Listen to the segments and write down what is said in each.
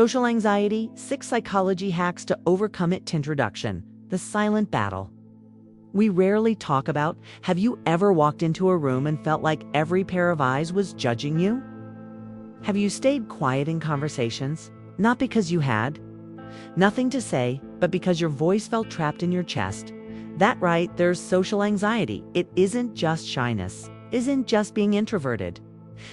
Social anxiety, 6 psychology hacks to overcome it. Introduction, the silent battle. We rarely talk about, have you ever walked into a room and felt like every pair of eyes was judging you? Have you stayed quiet in conversations, not because you had nothing to say, but because your voice felt trapped in your chest? That right, there's social anxiety. It isn't just shyness, isn't just being introverted.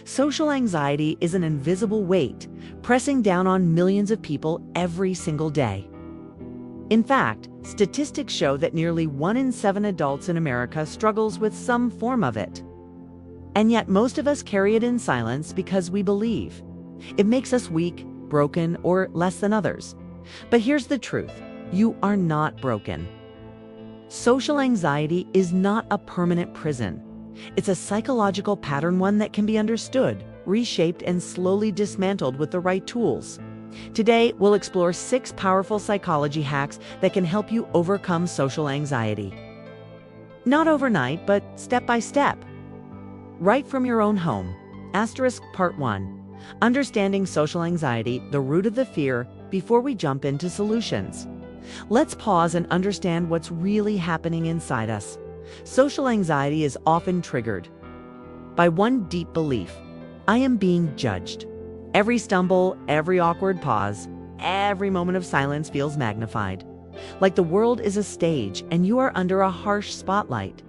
Social anxiety is an invisible weight pressing down on millions of people every single day. In fact, statistics show that nearly 1 in 7 adults in America struggles with some form of it. And yet most of us carry it in silence because we believe it makes us weak, broken, or less than others. But here's the truth: you are not broken. Social anxiety is not a permanent prison. It's a psychological pattern, one that can be understood, reshaped, and slowly dismantled with the right tools. Today, we'll explore 6 powerful psychology hacks that can help you overcome social anxiety. Not overnight, but step by step. Right from your own home. Part 1. Understanding social anxiety, the root of the fear, before we jump into solutions. Let's pause and understand what's really happening inside us. Social anxiety is often triggered by one deep belief: I am being judged. Every stumble, every awkward pause, every moment of silence feels magnified, like the world is a stage and you are under a harsh spotlight.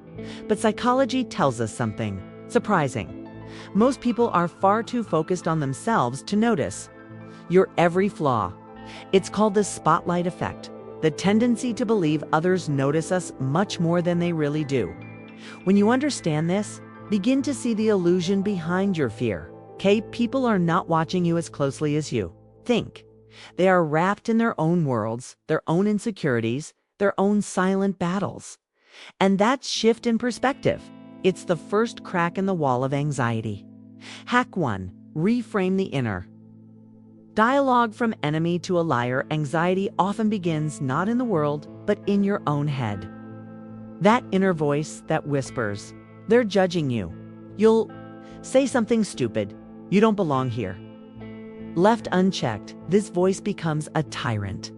But psychology tells us something surprising. Most people are far too focused on themselves to notice your every flaw. It's called the spotlight effect, the tendency to believe others notice us much more than they really do. When you understand this, begin to see the illusion behind your fear. People are not watching you as closely as you think. They are wrapped in their own worlds, their own insecurities, their own silent battles. And that shift in perspective, it's the first crack in the wall of anxiety. Hack 1. Reframe the inner dialogue. From enemy to a liar, anxiety often begins not in the world, but in your own head. That inner voice that whispers, they're judging you. You'll say something stupid. You don't belong here. Left unchecked, this voice becomes a tyrant.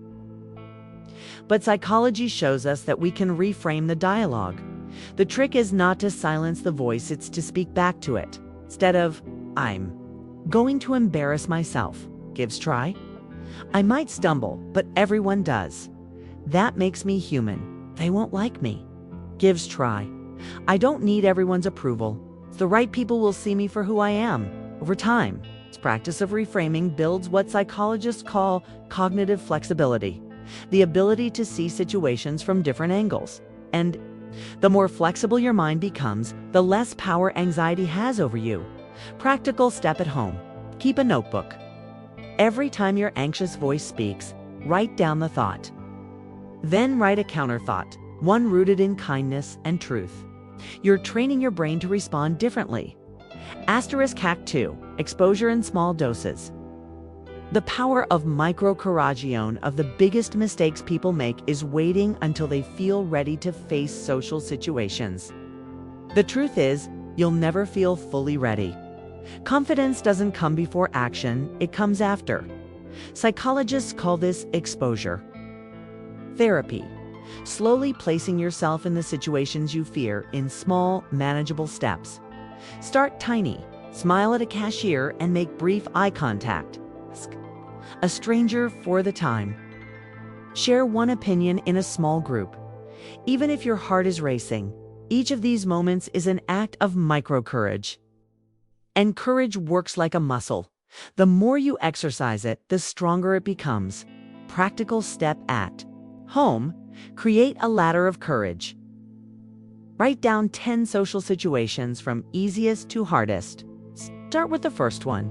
But psychology shows us that we can reframe the dialogue. The trick is not to silence the voice, it's to speak back to it. Instead of, I'm going to embarrass myself, gives try. I might stumble, but everyone does. That makes me human. They won't like me, gives try. I don't need everyone's approval. The right people will see me for who I am. Over time, this practice of reframing builds what psychologists call cognitive flexibility, the ability to see situations from different angles. And the more flexible your mind becomes, the less power anxiety has over you. Practical step at home. Keep a notebook. Every time your anxious voice speaks, write down the thought. Then write a counter thought, one rooted in kindness and truth. You're training your brain to respond differently. Hack 2. Exposure in small doses. The power of microcorragione of the biggest mistakes people make is waiting until they feel ready to face social situations. The truth is, you'll never feel fully ready. Confidence doesn't come before action, it comes after. Psychologists call this exposure. Therapy. Slowly placing yourself in the situations you fear in small, manageable steps. Start tiny. Smile at a cashier and make brief eye contact. Ask a stranger for the time. Share one opinion in a small group. Even if your heart is racing, each of these moments is an act of micro-courage. And courage works like a muscle. The more you exercise it, the stronger it becomes. Practical step at home. Create a ladder of courage. Write down 10 social situations from easiest to hardest. Start with the first one.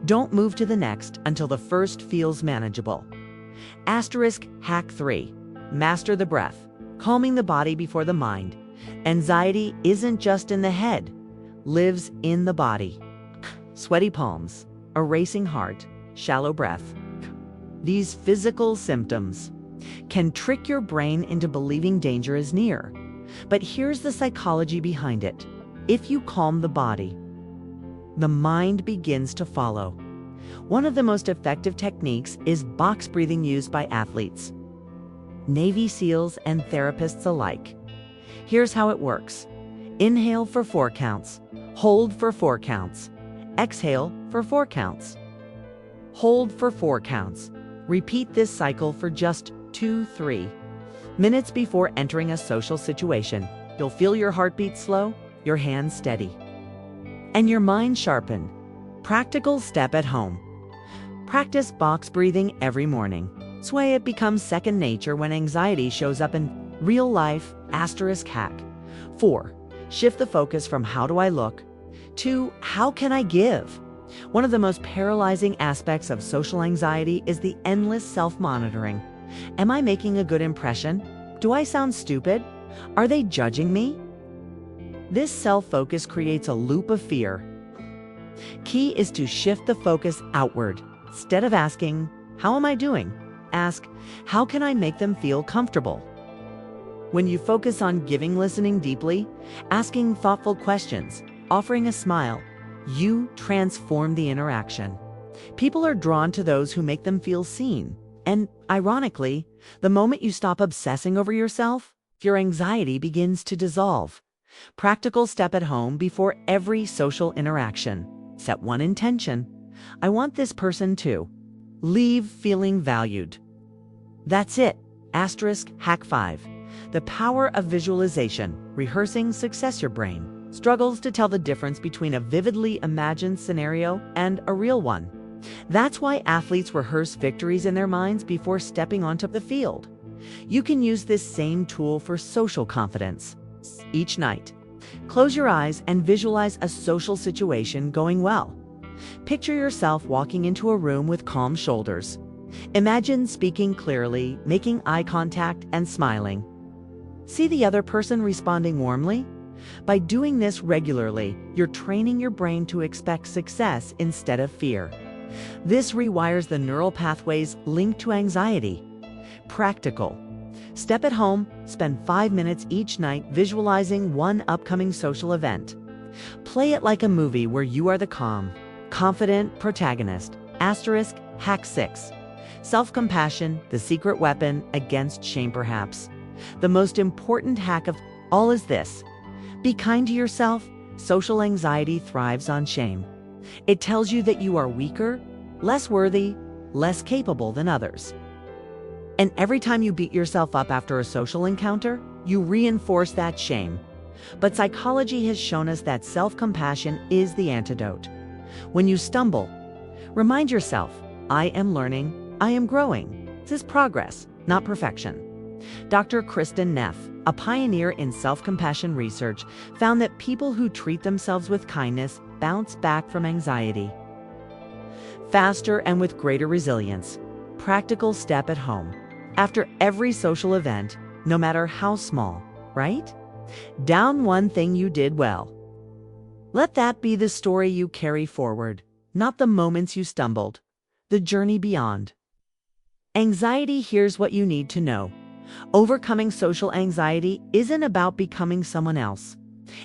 Don't move to the next until the first feels manageable. Hack 3. Master the breath. Calming the body before the mind. Anxiety isn't just in the head, lives in the body. Sweaty palms, a racing heart, shallow breath. These physical symptoms can trick your brain into believing danger is near. But here's the psychology behind it. If you calm the body, the mind begins to follow. One of the most effective techniques is box breathing used by athletes, Navy SEALs, and therapists alike. Here's how it works. Inhale for 4 counts. Hold for 4 counts. Exhale for 4 counts. Hold for 4 counts. Repeat this cycle for just 2-3 minutes before entering a social situation. You'll feel your heartbeat slow, your hands steady, and your mind sharpen. Practical step at home. Practice box breathing every morning. This way it becomes second nature when anxiety shows up in real life. Hack 4. Shift the focus from how do I look to how can I give? One of the most paralyzing aspects of social anxiety is the endless self-monitoring. Am I making a good impression? Do I sound stupid? Are they judging me? This self-focus creates a loop of fear. Key is to shift the focus outward. Instead of asking, how am I doing? Ask, how can I make them feel comfortable? When you focus on giving, listening deeply, asking thoughtful questions, offering a smile, you transform the interaction. People are drawn to those who make them feel seen. And ironically, the moment you stop obsessing over yourself, your anxiety begins to dissolve. Practical step at home before every social interaction. Set one intention. I want this person to leave feeling valued. That's it. Hack 5. The power of visualization. Rehearsing success. Your brain struggles to tell the difference between a vividly imagined scenario and a real one. That's why athletes rehearse victories in their minds before stepping onto the field. You can use this same tool for social confidence. Each night, close your eyes and visualize a social situation going well. Picture yourself walking into a room with calm shoulders. Imagine speaking clearly, making eye contact, and smiling. See the other person responding warmly? By doing this regularly, you're training your brain to expect success instead of fear. This rewires the neural pathways linked to anxiety. Practical. Step at home, spend 5 minutes each night visualizing one upcoming social event. Play it like a movie where you are the calm, confident protagonist. Hack 6. Self-compassion, the secret weapon against shame perhaps. The most important hack of all is this. Be kind to yourself. Social anxiety thrives on shame. It tells you that you are weaker, less worthy, less capable than others. And every time you beat yourself up after a social encounter, you reinforce that shame. But psychology has shown us that self-compassion is the antidote. When you stumble, remind yourself, I am learning, I am growing. This is progress, not perfection. Dr. Kristen Neff, a pioneer in self-compassion research, found that people who treat themselves with kindness bounce back from anxiety faster and with greater resilience. Practical step at home. After every social event, no matter how small, right? Down one thing you did well. Let that be the story you carry forward, not the moments you stumbled, the journey beyond. Anxiety, here's what you need to know. Overcoming social anxiety isn't about becoming someone else.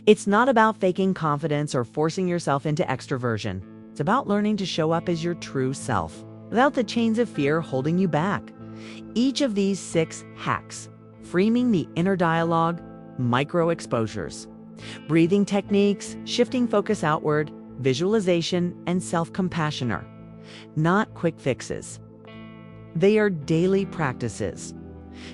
It's not about faking confidence or forcing yourself into extroversion. It's about learning to show up as your true self, without the chains of fear holding you back. Each of these 6 hacks, framing the inner dialogue, micro exposures, breathing techniques, shifting focus outward, visualization, and self-compassion are not quick fixes. They are daily practices.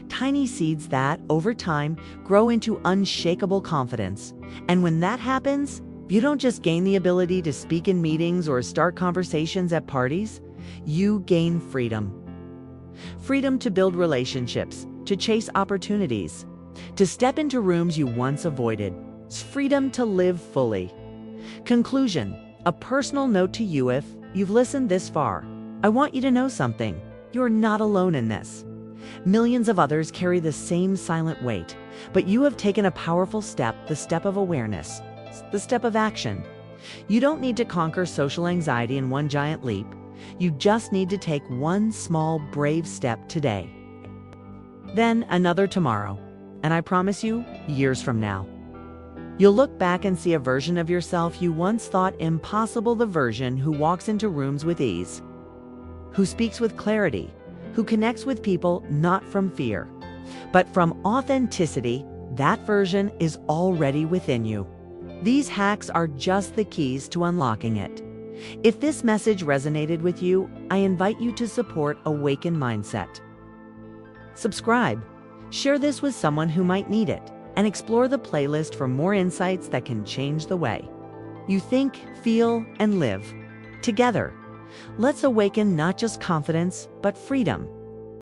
Tiny seeds that, over time, grow into unshakable confidence. And when that happens, you don't just gain the ability to speak in meetings or start conversations at parties, you gain freedom. Freedom to build relationships, to chase opportunities, to step into rooms you once avoided. It's freedom to live fully. Conclusion, a personal note to you if you've listened this far. I want you to know something. You're not alone in this. Millions of others carry the same silent weight, but you have taken a powerful step, the step of awareness, the step of action. You don't need to conquer social anxiety in one giant leap. You just need to take one small, brave step today. Then another tomorrow, and I promise you, years from now, You'll look back and see a version of yourself you once thought impossible, the version who walks into rooms with ease, who speaks with clarity, who connects with people not from fear, but from authenticity. That version is already within you. These hacks are just the keys to unlocking it. If this message resonated with you, I invite you to support Awaken Mindset. Subscribe, share this with someone who might need it, and explore the playlist for more insights that can change the way you think, feel, and live. Together, let's awaken not just confidence, but freedom.